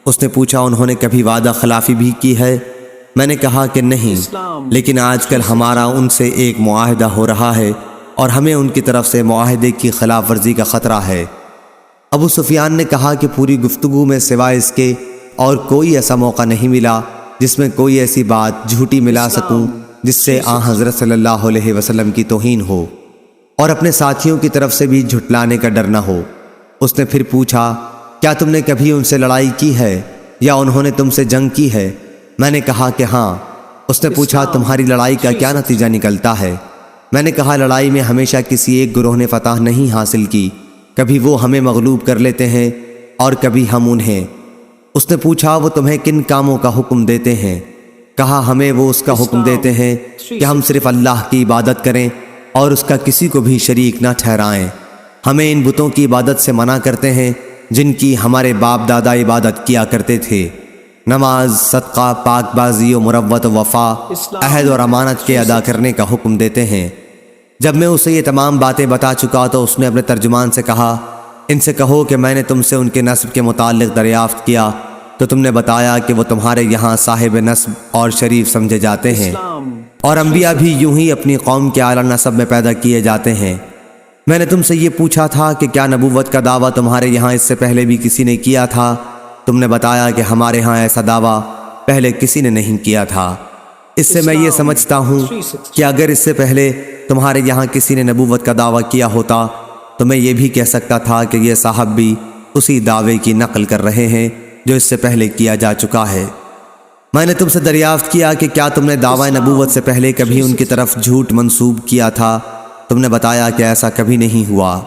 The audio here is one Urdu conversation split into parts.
اس نے پوچھا انہوں نے کبھی وعدہ خلافی بھی کی ہے؟ میں نے کہا کہ نہیں، لیکن آج کل ہمارا ان سے ایک معاہدہ ہو رہا ہے اور ہمیں ان کی طرف سے معاہدے کی خلاف ورزی کا خطرہ ہے۔ ابو سفیان نے کہا کہ پوری گفتگو میں سوائے اس کے اور کوئی ایسا موقع نہیں ملا جس میں کوئی ایسی بات جھوٹی ملا سکوں جس سے آن حضرت صلی اللہ علیہ وسلم کی توہین ہو اور اپنے ساتھیوں کی طرف سے بھی جھٹلانے کا ڈر نہ ہو۔ اس نے پھر پوچھا، کیا تم نے کبھی ان سے لڑائی کی ہے یا انہوں نے تم سے جنگ کی ہے؟ میں نے کہا کہ ہاں۔ اس نے پوچھا، تمہاری لڑائی کا کیا نتیجہ نکلتا ہے؟ میں نے کہا، لڑائی میں ہمیشہ کسی ایک گروہ نے فتح نہیں حاصل کی، کبھی وہ ہمیں مغلوب کر لیتے ہیں اور کبھی ہم انہیں۔ اس نے پوچھا، وہ تمہیں کن کاموں کا حکم دیتے ہیں؟ کہا، ہمیں وہ اس کا حکم دیتے ہیں کہ ہم صرف اللہ کی عبادت کریں اور اس کا کسی کو بھی شریک نہ ٹھہرائیں۔ ہمیں ان بتوں کی عبادت سے منع کرتے ہیں جن کی ہمارے باپ دادا عبادت کیا کرتے تھے۔ نماز، صدقہ، پاک بازی و مروت و وفا، عہد اور امانت کے ادا کرنے کا حکم دیتے ہیں۔ جب میں اسے یہ تمام باتیں بتا چکا تو اس نے اپنے ترجمان سے کہا، ان سے کہو کہ میں نے تم سے ان کے نسب کے متعلق دریافت کیا تو تم نے بتایا کہ وہ تمہارے یہاں صاحب نسب اور شریف سمجھے جاتے ہیں، اور انبیاء بھی یوں ہی اپنی قوم کے اعلیٰ نسب میں پیدا کیے جاتے ہیں۔ میں نے تم سے یہ پوچھا تھا کہ کیا نبوت کا دعویٰ تمہارے یہاں اس سے پہلے بھی کسی نے کیا تھا؟ تم نے بتایا کہ ہمارے ہاں ایسا دعویٰ پہلے کسی نے نہیں کیا تھا۔ اس سے میں یہ سمجھتا ہوں کہ اگر اس سے پہلے تمہارے یہاں کسی نے نبوت کا دعویٰ کیا ہوتا تو میں یہ بھی کہہ سکتا تھا کہ یہ صاحب بھی اسی دعوے کی نقل کر رہے ہیں جو اس سے پہلے کیا جا چکا ہے۔ میں نے تم سے دریافت کیا کہ کیا تم نے دعویٰ نبوت سے پہلے کبھی ان کی طرف جھوٹ منسوب کیا تھا؟ تم نے بتایا کہ ایسا کبھی نہیں ہوا۔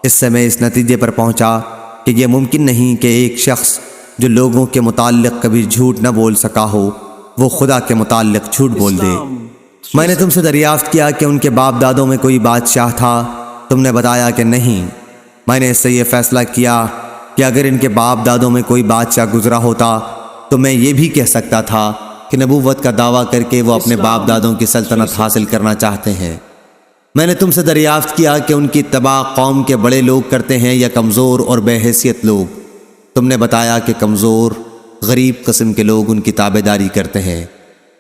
اس سے میں اس نتیجے پر پہنچا کہ یہ ممکن نہیں کہ ایک شخص جو لوگوں کے متعلق کبھی جھوٹ نہ بول سکا ہو وہ خدا کے متعلق جھوٹ بول دے۔ میں نے تم سے دریافت کیا کہ ان کے باپ دادوں میں کوئی بادشاہ تھا؟ تم نے بتایا کہ نہیں۔ میں نے اس سے یہ فیصلہ کیا کہ اگر ان کے باپ دادوں میں کوئی بادشاہ گزرا ہوتا تو میں یہ بھی کہہ سکتا تھا کہ نبوت کا دعویٰ کر کے وہ اپنے باپ دادوں کی سلطنت حاصل کرنا چاہتے ہیں۔ میں نے تم سے دریافت کیا کہ ان کی اتباع قوم کے بڑے لوگ کرتے ہیں یا کمزور اور بے حیثیت لوگ؟ تم نے بتایا کہ کمزور، غریب قسم کے لوگ ان کی تابعداری کرتے ہیں،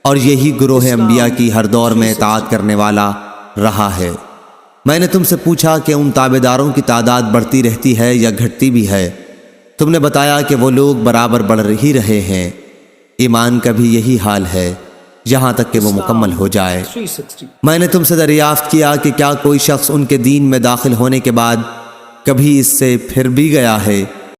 اور یہی گروہ انبیاء کی ہر دور میں اطاعت کرنے والا رہا ہے۔ میں نے تم سے پوچھا کہ ان تابعداروں کی تعداد بڑھتی رہتی ہے یا گھٹتی بھی ہے؟ تم نے بتایا کہ وہ لوگ برابر بڑھ ہی رہے ہیں۔ ایمان کا بھی یہی حال ہے یہاں تک کہ وہ مکمل ہو جائے۔ میں نے تم سے دریافت کیا کہ کیا کوئی شخص ان کے دین میں داخل ہونے کے بعد کبھی اس سے پھر بھی گیا ہے